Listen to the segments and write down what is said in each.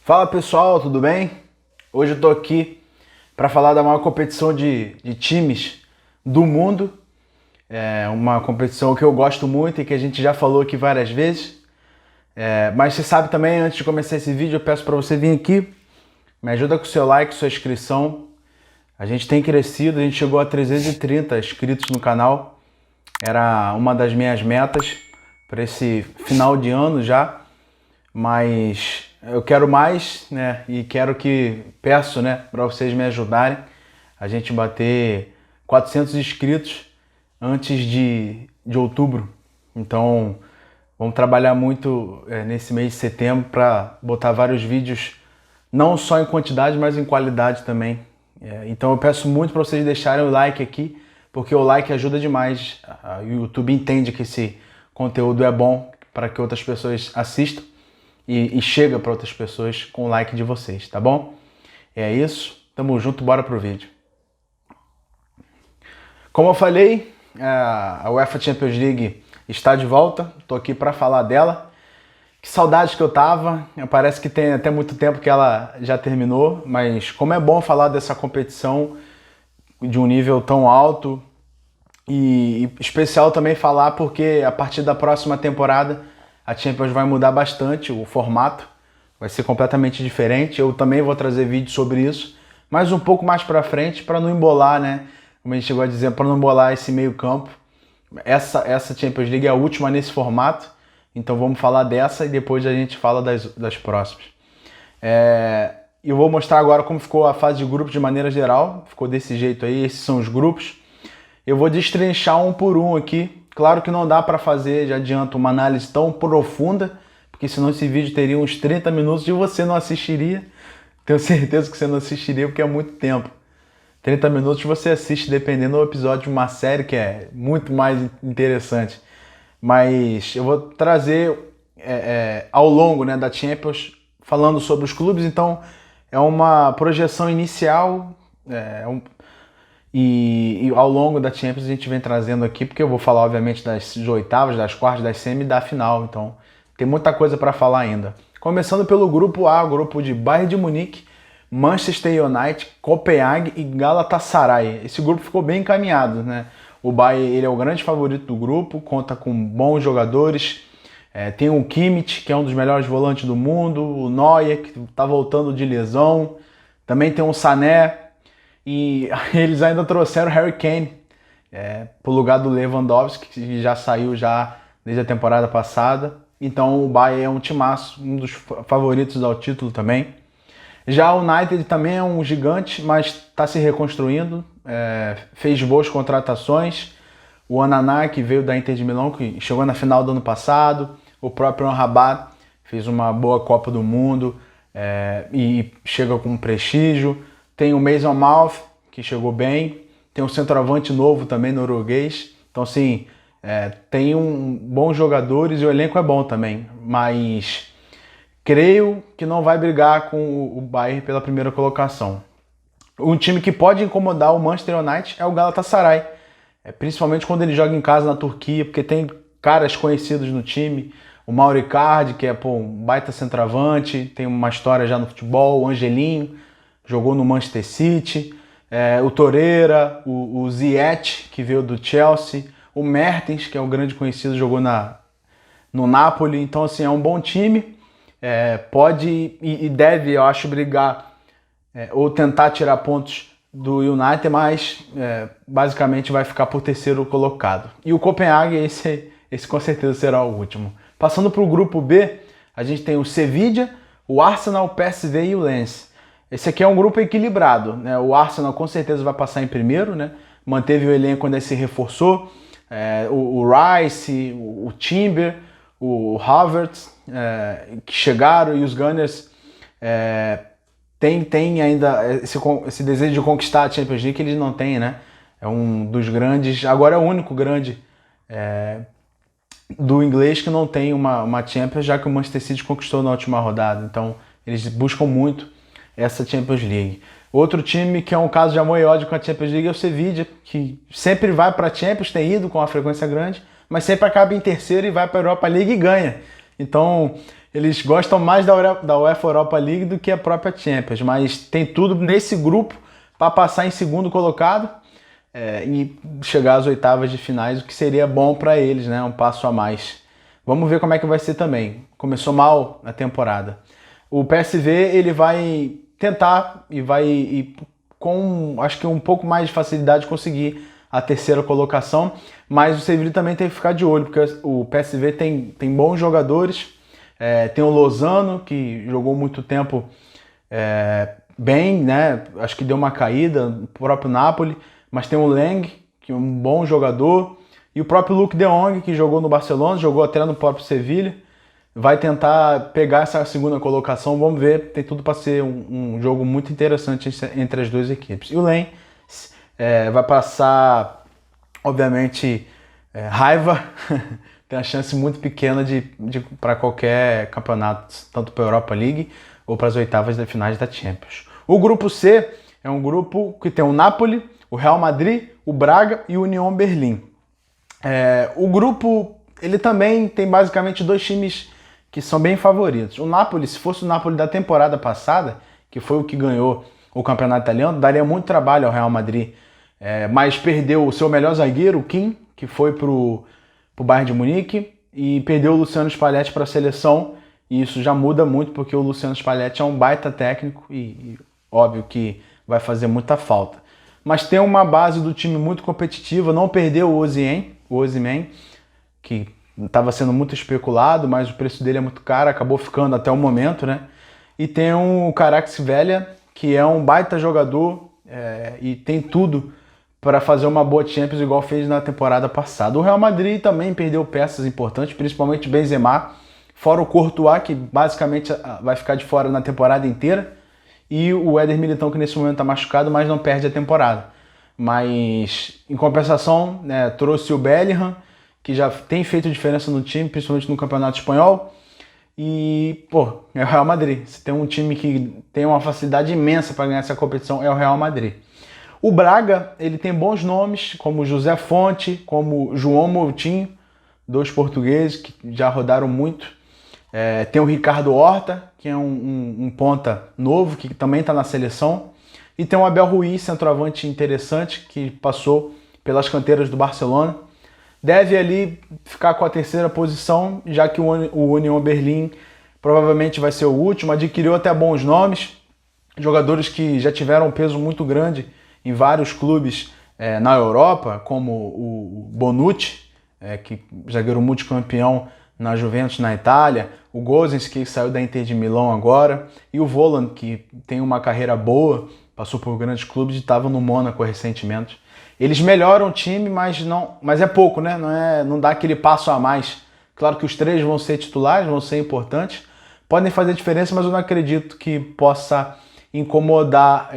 Fala pessoal, tudo bem? Hoje eu tô aqui para falar da maior competição de times do mundo. É uma competição que eu gosto muito e que a gente já falou aqui várias vezes. Mas você sabe também, antes de começar esse vídeo, eu peço para você vir aqui, me ajuda com o seu like, sua inscrição. A gente tem crescido, a gente chegou a 330 inscritos no canal. Era uma das minhas metas para esse final de ano já, mas eu quero mais, né? E peço, né, para vocês me ajudarem a gente bater 400 inscritos antes de outubro. Então, vamos trabalhar muito nesse mês de setembro para botar vários vídeos, não só em quantidade, mas em qualidade também. Então eu peço muito para vocês deixarem o like aqui, porque o like ajuda demais. O YouTube entende que esse conteúdo é bom para que outras pessoas assistam e chega para outras pessoas com o like de vocês, tá bom? É isso, tamo junto, bora pro vídeo. Como eu falei, a UEFA Champions League está de volta, tô aqui para falar dela. Que saudade que eu tava, parece que tem até muito tempo que ela já terminou, mas como é bom falar dessa competição de um nível tão alto e especial também falar porque a partir da próxima temporada a Champions vai mudar bastante, o formato vai ser completamente diferente. Eu também vou trazer vídeo sobre isso, mas um pouco mais pra frente para não embolar, né? Como a gente chegou a dizer, para não embolar esse meio campo. Essa Champions League é a última nesse formato. Então vamos falar dessa e depois a gente fala das próximas. Eu vou mostrar agora como ficou a fase de grupos de maneira geral. Ficou desse jeito aí, esses são os grupos. Eu vou destrinchar um por um aqui. Claro que não dá para fazer, já adianto, uma análise tão profunda, porque senão esse vídeo teria uns 30 minutos e você não assistiria. Tenho certeza que você não assistiria porque é muito tempo. 30 minutos você assiste dependendo do episódio de uma série que é muito mais interessante. Mas eu vou trazer ao longo, né, da Champions, falando sobre os clubes, então é uma projeção inicial e ao longo da Champions a gente vem trazendo aqui, porque eu vou falar obviamente das oitavas, das quartas, das semi e da final, então tem muita coisa para falar ainda. Começando pelo grupo A, o grupo de Bayern de Munique, Manchester United, Copenhague e Galatasaray. Esse grupo ficou bem encaminhado, né? O Bayern ele é o grande favorito do grupo, conta com bons jogadores. Tem o Kimmich, que é um dos melhores volantes do mundo, o Neuer, que está voltando de lesão. Também tem o Sané. E eles ainda trouxeram o Harry Kane para o lugar do Lewandowski, que já saiu já desde a temporada passada. Então o Bayern é um timaço, um dos favoritos ao título também. Já o United também é um gigante, mas está se reconstruindo, fez boas contratações. O Ananá, que veio da Inter de Milão, que chegou na final do ano passado. O próprio Amrabat fez uma boa Copa do Mundo e chega com prestígio. Tem o Mason Mount, que chegou bem. Tem um centroavante novo também, norueguês. Então, assim, tem bons jogadores e o elenco é bom também, mas creio que não vai brigar com o Bayern pela primeira colocação. Um time que pode incomodar o Manchester United é o Galatasaray, principalmente quando ele joga em casa na Turquia, porque tem caras conhecidos no time. O Mauro Icardi, que é um baita centroavante, tem uma história já no futebol. O Angelinho jogou no Manchester City. O Torreira, o Ziyech, que veio do Chelsea. O Mertens, que é um grande conhecido, jogou no Napoli. Então, assim, é um bom time. Pode e deve, eu acho, brigar ou tentar tirar pontos do United, mas basicamente vai ficar por terceiro colocado. E o Copenhague, esse com certeza será o último. Passando para o grupo B, a gente tem o Sevilla, o Arsenal, o PSV e o Lens. Esse aqui é um grupo equilibrado, né? O Arsenal com certeza vai passar em primeiro, né? Manteve o elenco quando ele se reforçou. O Rice, o Timber, o Havertz, que chegaram, e os Gunners tem ainda esse desejo de conquistar a Champions League que eles não têm, né? É um dos grandes, agora é o único grande do inglês que não tem uma Champions, já que o Manchester City conquistou na última rodada. Então eles buscam muito essa Champions League. Outro time que é um caso de amor e ódio com a Champions League é o Sevilla, que sempre vai para a Champions, tem ido com uma frequência grande, mas sempre acaba em terceiro e vai para a Europa League e ganha. Então Eles gostam mais da UEFA Europa League do que a própria Champions, mas tem tudo nesse grupo para passar em segundo colocado e chegar às oitavas de finais, o que seria bom para eles, né? Um passo a mais. Vamos ver como é que vai ser também. Começou mal a temporada. O PSV ele vai tentar e vai com, acho que um pouco mais de facilidade conseguir a terceira colocação, mas o Sevilla também tem que ficar de olho, porque o PSV tem bons jogadores, tem o Lozano, que jogou muito tempo bem, né? Acho que deu uma caída, o próprio Napoli, mas tem o Leng, que é um bom jogador, e o próprio Luuk de Jong, que jogou no Barcelona, jogou até no próprio Sevilla, vai tentar pegar essa segunda colocação, vamos ver, tem tudo para ser um jogo muito interessante entre as duas equipes. E o Lens vai passar, obviamente, raiva, tem a chance muito pequena para qualquer campeonato, tanto para a Europa League ou para as oitavas de finais da Champions. O grupo C é um grupo que tem o Napoli, o Real Madrid, o Braga e o Union Berlim. O grupo, ele também tem basicamente dois times que são bem favoritos. O Napoli, se fosse o Napoli da temporada passada, que foi o que ganhou o campeonato italiano, daria muito trabalho ao Real Madrid, mas perdeu o seu melhor zagueiro, o Kim, que foi pro Bayern de Munique, e perdeu o Luciano Spalletti para a seleção, e isso já muda muito, porque o Luciano Spalletti é um baita técnico e óbvio que vai fazer muita falta. Mas tem uma base do time muito competitiva, não perdeu o Osimhen, que estava sendo muito especulado, mas o preço dele é muito caro, acabou ficando até o momento, né? E tem o Kvaratskhelia, que é um baita jogador e tem tudo para fazer uma boa Champions, igual fez na temporada passada. O Real Madrid também perdeu peças importantes, principalmente Benzema, fora o Courtois, que basicamente vai ficar de fora na temporada inteira, e o Éder Militão, que nesse momento está machucado, mas não perde a temporada. Mas, em compensação, né, trouxe o Bellingham, que já tem feito diferença no time, principalmente no Campeonato Espanhol. E, é o Real Madrid. Se tem um time que tem uma facilidade imensa para ganhar essa competição, é o Real Madrid. O Braga, ele tem bons nomes, como José Fonte, como João Moutinho, dois portugueses que já rodaram muito. Tem o Ricardo Horta, que é um ponta novo, que também está na seleção. E tem o Abel Ruiz, centroavante interessante, que passou pelas canteiras do Barcelona. Deve ali ficar com a terceira posição, já que o Union Berlim provavelmente vai ser o último. Adquiriu até bons nomes, jogadores que já tiveram um peso muito grande em vários clubes na Europa, como o Bonucci, que zagueiro multicampeão na Juventus na Itália, o Gosens, que saiu da Inter de Milão agora, e o Voland, que tem uma carreira boa, passou por grandes clubes e estava no Mônaco recentemente. Eles melhoram o time, mas é pouco, né? Não dá aquele passo a mais. Claro que os três vão ser titulares, vão ser importantes, podem fazer diferença, mas eu não acredito que possa incomodar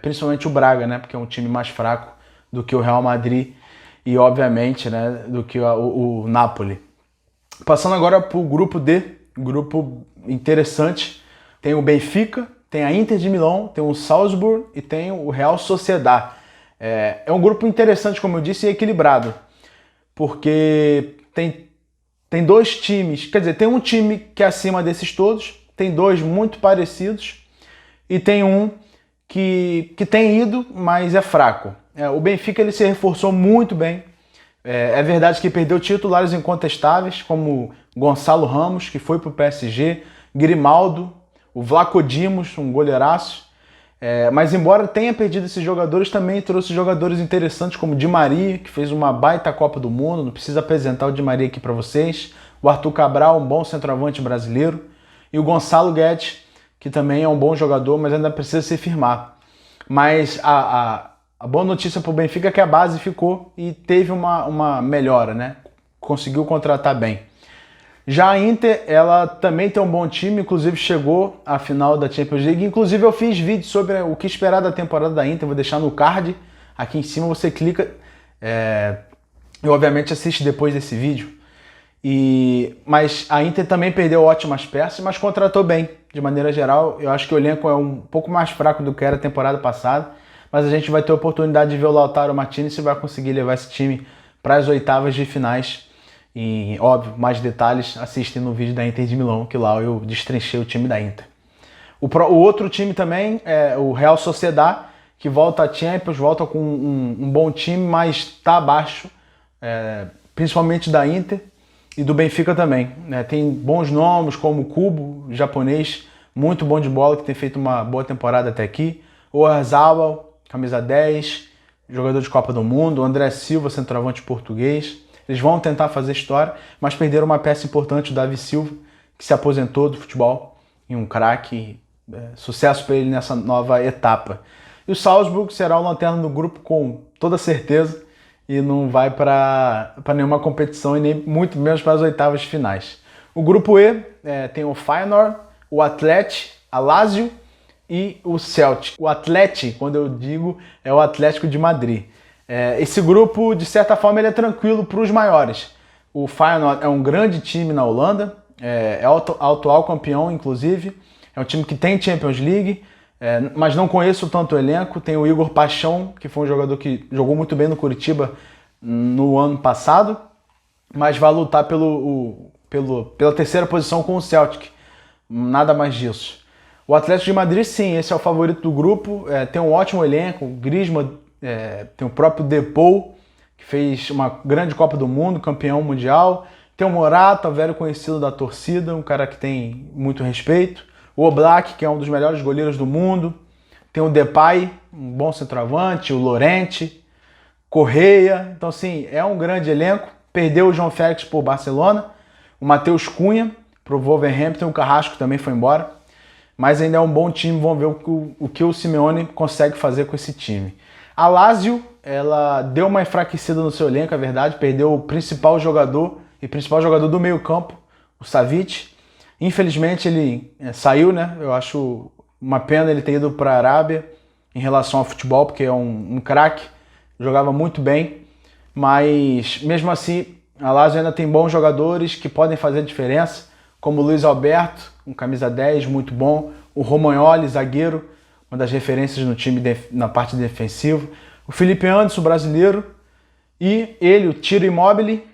principalmente o Braga, né? Porque é um time mais fraco do que o Real Madrid e, obviamente, né, do que o Napoli. Passando agora para o grupo D, grupo interessante. Tem o Benfica, tem a Inter de Milão, tem o Salzburg e tem o Real Sociedad. É um grupo interessante, como eu disse, e equilibrado, porque tem dois times, quer dizer, tem um time que é acima desses todos, tem dois muito parecidos e tem um que tem ido, mas é fraco. O Benfica ele se reforçou muito bem. É verdade que perdeu titulares incontestáveis, como Gonçalo Ramos, que foi para o PSG, Grimaldo, o Vlaco Dimos, um goleiraço. Mas embora tenha perdido esses jogadores, também trouxe jogadores interessantes como Di Maria, que fez uma baita Copa do Mundo, não precisa apresentar o Di Maria aqui para vocês, o Arthur Cabral, um bom centroavante brasileiro, e o Gonçalo Guedes, que também é um bom jogador, mas ainda precisa se firmar. Mas a boa notícia para o Benfica é que a base ficou e teve uma melhora, né? Conseguiu contratar bem. Já a Inter, ela também tem um bom time, inclusive chegou à final da Champions League. Inclusive eu fiz vídeo sobre o que esperar da temporada da Inter, vou deixar no card, aqui em cima você clica e obviamente assiste depois desse vídeo. Mas a Inter também perdeu ótimas peças, mas contratou bem, de maneira geral. Eu acho que o elenco é um pouco mais fraco do que era a temporada passada, mas a gente vai ter a oportunidade de ver o Lautaro Martinez se vai conseguir levar esse time para as oitavas de finais. E, óbvio, mais detalhes assistem no vídeo da Inter de Milão, que lá eu destrinchei o time da Inter. O outro time também é o Real Sociedad, que volta a Champions, volta com um bom time, mas está abaixo, principalmente da Inter e do Benfica também. Tem bons nomes, como o Kubo, japonês, muito bom de bola, que tem feito uma boa temporada até aqui. O Oyarzabal, camisa 10, jogador de Copa do Mundo. O André Silva, centroavante português. Eles vão tentar fazer história, mas perderam uma peça importante, o Davi Silva, que se aposentou do futebol, e um craque. Sucesso para ele nessa nova etapa. E o Salzburg será o lanterna do grupo com toda certeza e não vai para nenhuma competição e nem muito menos para as oitavas de finais. O grupo E tem o Feyenoord, o Athletic, a Lazio e o Celtic. O Athletic, quando eu digo, é o Atlético de Madrid. Esse grupo, de certa forma, ele é tranquilo para os maiores. O Feyenoord é um grande time na Holanda, é o atual campeão, inclusive. É um time que tem Champions League, mas não conheço tanto o elenco. Tem o Igor Paixão, que foi um jogador que jogou muito bem no Curitiba no ano passado, mas vai lutar pela terceira posição com o Celtic. Nada mais disso. O Atlético de Madrid, sim, esse é o favorito do grupo. Tem um ótimo elenco. O Griezmann, tem o próprio Depou, que fez uma grande Copa do Mundo, campeão mundial. Tem o Morata, velho conhecido da torcida, um cara que tem muito respeito. O Oblak, que é um dos melhores goleiros do mundo. Tem o Depay, um bom centroavante. O Llorente, Correia. Então, assim, é um grande elenco. Perdeu o João Félix por Barcelona. O Matheus Cunha pro Wolverhampton. O Carrasco também foi embora. Mas ainda é um bom time. Vamos ver o que o Simeone consegue fazer com esse time. A Lazio, ela deu uma enfraquecida no seu elenco, é verdade. Perdeu o principal jogador do meio campo, o Savic. Infelizmente ele saiu, né? Eu acho uma pena ele ter ido para a Arábia em relação ao futebol, porque é um craque, jogava muito bem, mas mesmo assim a Lazio ainda tem bons jogadores que podem fazer a diferença, como o Luiz Alberto, um camisa 10 muito bom, o Romagnoli, zagueiro, uma das referências no time na parte defensiva, o Felipe Anderson, brasileiro, e ele, o Ciro Immobile,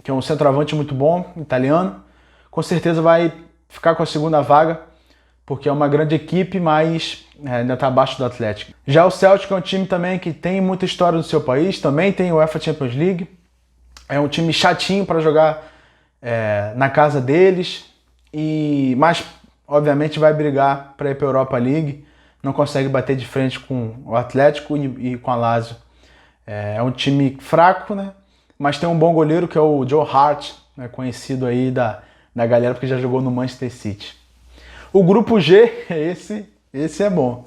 que é um centroavante muito bom, italiano. Com certeza vai ficar com a segunda vaga, porque é uma grande equipe, mas ainda está abaixo do Atlético. Já o Celtic é um time também que tem muita história no seu país, também tem o UEFA Champions League. É um time chatinho para jogar na casa deles, mas obviamente vai brigar para ir para a Europa League. Não consegue bater de frente com o Atlético e com a Lazio. É um time fraco, né? Mas tem um bom goleiro que é o Joe Hart, conhecido aí da galera porque já jogou no Manchester City. O grupo G, esse é bom.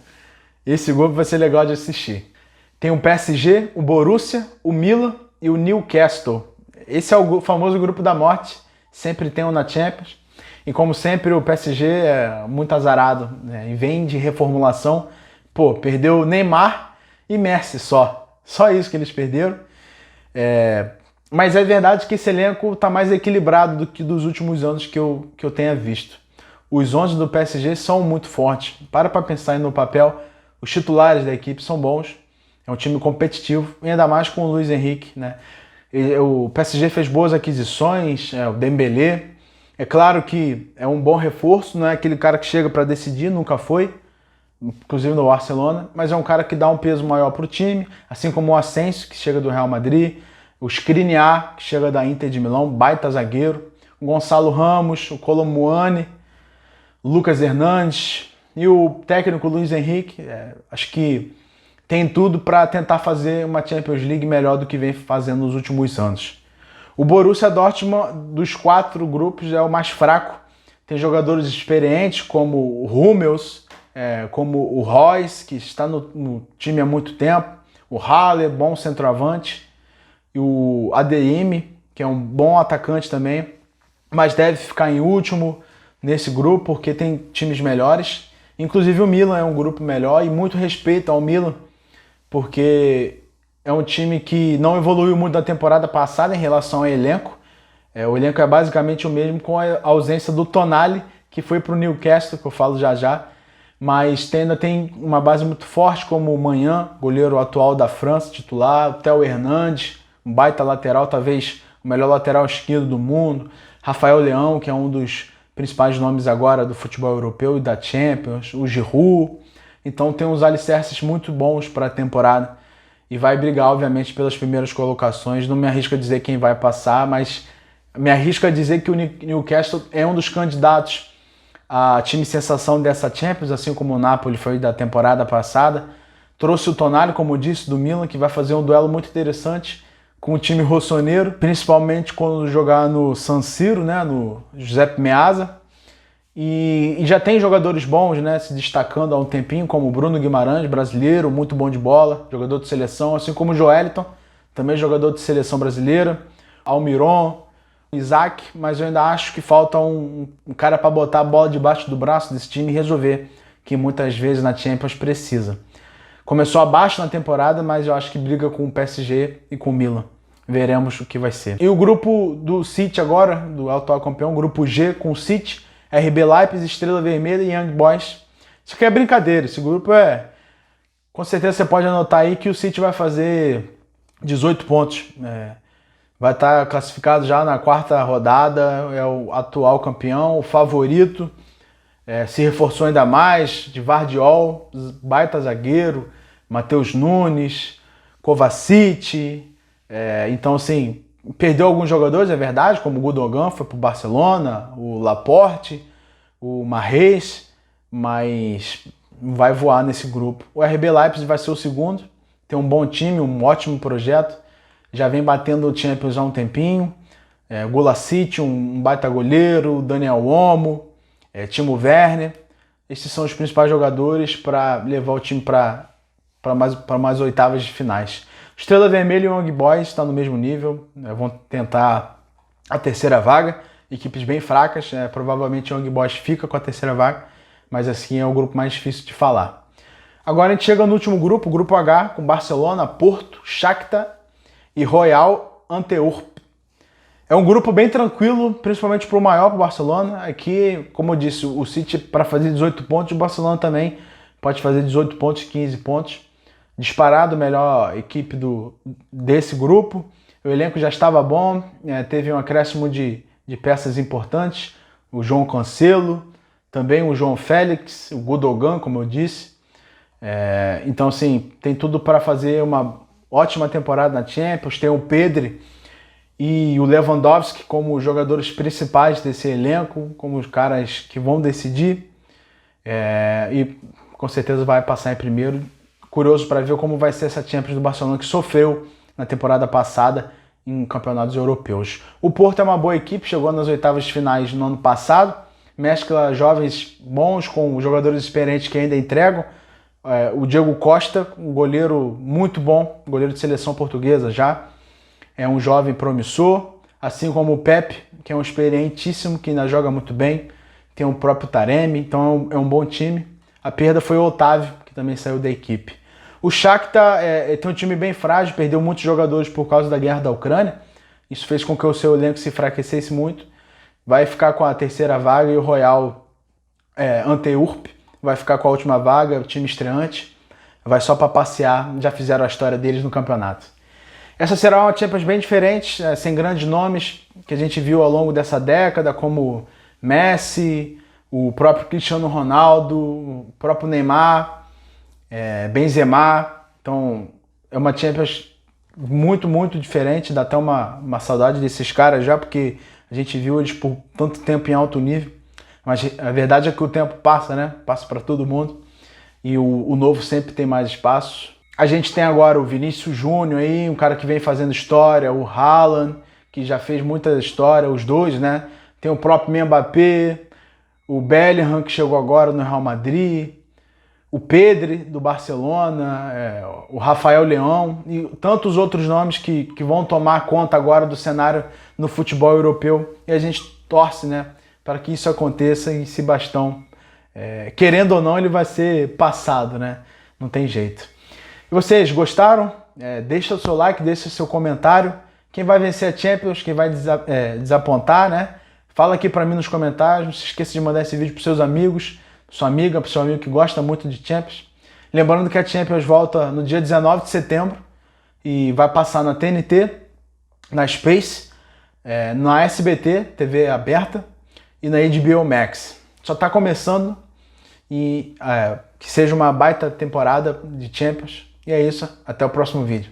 Esse grupo vai ser legal de assistir. Tem o PSG, o Borussia, o Milan e o Newcastle. Esse é o famoso grupo da morte, sempre tem um na Champions. E como sempre o PSG é muito azarado, né? E vem de reformulação. Perdeu Neymar e Messi só. Só isso que eles perderam. Mas é verdade que esse elenco está mais equilibrado do que dos últimos anos que eu tenha visto. Os 11 do PSG são muito fortes. Para pensar aí no papel, os titulares da equipe são bons. É um time competitivo, ainda mais com o Luiz Henrique, né? O PSG fez boas aquisições, o Dembélé. É claro que é um bom reforço, não é aquele cara que chega para decidir, nunca foi, inclusive no Barcelona, mas é um cara que dá um peso maior para o time, assim como o Asensio, que chega do Real Madrid, o Skriniar, que chega da Inter de Milão, baita zagueiro, o Gonçalo Ramos, o Kolo Muani, o Lucas Hernandes e o técnico Luiz Henrique. Acho que tem tudo para tentar fazer uma Champions League melhor do que vem fazendo nos últimos anos. O Borussia Dortmund, dos 4 grupos, é o mais fraco. Tem jogadores experientes como o Hummels, como o Royce, que está no time há muito tempo, o Haller, bom centroavante, e o ADM, que é um bom atacante também, mas deve ficar em último nesse grupo porque tem times melhores. Inclusive o Milan é um grupo melhor, e muito respeito ao Milan, porque é um time que não evoluiu muito da temporada passada em relação ao elenco. O elenco é basicamente o mesmo, com a ausência do Tonali, que foi para o Newcastle, que eu falo já já, mas ainda tem uma base muito forte, como o Maignan, goleiro atual da França, titular, o Theo Hernandes, um baita lateral, talvez o melhor lateral esquerdo do mundo, Rafael Leão, que é um dos principais nomes agora do futebol europeu e da Champions, o Giroud. Então tem uns alicerces muito bons para a temporada e vai brigar, obviamente, pelas primeiras colocações. Não me arrisco a dizer quem vai passar, mas me arrisco a dizer que o Newcastle é um dos candidatos a time sensação dessa Champions, assim como o Napoli foi da temporada passada. Trouxe o Tonali, como disse, do Milan, que vai fazer um duelo muito interessante com o time rossoneiro, principalmente quando jogar no San Siro, né, no Giuseppe Meazza. E já tem jogadores bons, né, se destacando há um tempinho, como o Bruno Guimarães, brasileiro, muito bom de bola, jogador de seleção, assim como o Joelinton, também jogador de seleção brasileira, Almiron, Isaac, mas eu ainda acho que falta um cara para botar a bola debaixo do braço desse time e resolver, que muitas vezes na Champions precisa. Começou abaixo na temporada, mas eu acho que briga com o PSG e com o Milan. Veremos o que vai ser. E o grupo do City agora, do atual campeão, grupo G, com o City, RB Leipzig, Estrela Vermelha e Young Boys. Isso aqui é brincadeira, esse grupo é... Com certeza você pode anotar aí que o City vai fazer 18 pontos. Vai estar classificado já na quarta rodada, é o atual campeão, o favorito. Se reforçou ainda mais, de Vardiol, baita zagueiro, Matheus Nunes, Kovacic. Então, assim, perdeu alguns jogadores, é verdade, como o Gundogan foi para o Barcelona, o Laporte, o Mahrez, mas vai voar nesse grupo. O RB Leipzig vai ser o segundo, tem um bom time, um ótimo projeto, já vem batendo o Champions há um tempinho. Gulacic, um baita goleiro, Daniel Olmo, Timo Werner. Esses são os principais jogadores para levar o time para mais oitavas de finais. Estrela Vermelha e o Young Boys estão no mesmo nível, vão tentar a terceira vaga, equipes bem fracas, provavelmente o Young Boys fica com a terceira vaga, mas assim é o grupo mais difícil de falar. Agora a gente chega no último grupo, o grupo H, com Barcelona, Porto, Shakhtar e Royal Antwerp. É um grupo bem tranquilo, principalmente para o maior, para o Barcelona. Aqui, como eu disse, o City para fazer 18 pontos, o Barcelona também pode fazer 18 pontos, 15 pontos. Disparado, melhor equipe desse grupo. O elenco já estava bom, teve um acréscimo de peças importantes. O João Cancelo, também o João Félix, o Gundogan, como eu disse. Então, assim, tem tudo para fazer uma ótima temporada na Champions. Tem o Pedri e o Lewandowski como os jogadores principais desse elenco, como os caras que vão decidir. E com certeza vai passar em primeiro. Curioso para ver como vai ser essa Champions do Barcelona, que sofreu na temporada passada em campeonatos europeus. O Porto é uma boa equipe, chegou nas oitavas de finais no ano passado, mescla jovens bons com jogadores experientes que ainda entregam. O Diego Costa, um goleiro muito bom, goleiro de seleção portuguesa já, é um jovem promissor, assim como o Pepe, que é um experientíssimo, que ainda joga muito bem, tem o próprio Taremi, então é um bom time. A perda foi o Otávio, que também saiu da equipe. O Shakhtar tem um time bem frágil, perdeu muitos jogadores por causa da guerra da Ucrânia. Isso fez com que o seu elenco se enfraquecesse muito. Vai ficar com a terceira vaga e o Royal Antwerp vai ficar com a última vaga, o time estreante. Vai só para passear, já fizeram a história deles no campeonato. Essa será uma Champions bem diferente, sem grandes nomes que a gente viu ao longo dessa década, como Messi, o próprio Cristiano Ronaldo, o próprio Neymar, Benzema. Então é uma Champions muito, muito diferente, dá até uma saudade desses caras já, porque a gente viu eles por tanto tempo em alto nível, mas a verdade é que o tempo passa, né? Passa para todo mundo e o novo sempre tem mais espaço. A gente tem agora o Vinícius Júnior aí, um cara que vem fazendo história, o Haaland, que já fez muita história, os dois, né? Tem o próprio Mbappé, o Bellingham, que chegou agora no Real Madrid, o Pedri, do Barcelona, o Rafael Leão e tantos outros nomes que vão tomar conta agora do cenário no futebol europeu. E a gente torce, né, para que isso aconteça e esse bastão, querendo ou não, ele vai ser passado, né? Não tem jeito. E vocês gostaram? Deixa o seu like, deixa o seu comentário. Quem vai vencer a Champions, quem vai desapontar, né? Fala aqui para mim nos comentários. Não se esqueça de mandar esse vídeo para seus amigos, sua amiga, para seu amigo que gosta muito de Champions. Lembrando que a Champions volta no dia 19 de setembro e vai passar na TNT, na Space, na SBT, TV aberta, e na HBO Max. Só está começando e que seja uma baita temporada de Champions. E é isso, até o próximo vídeo.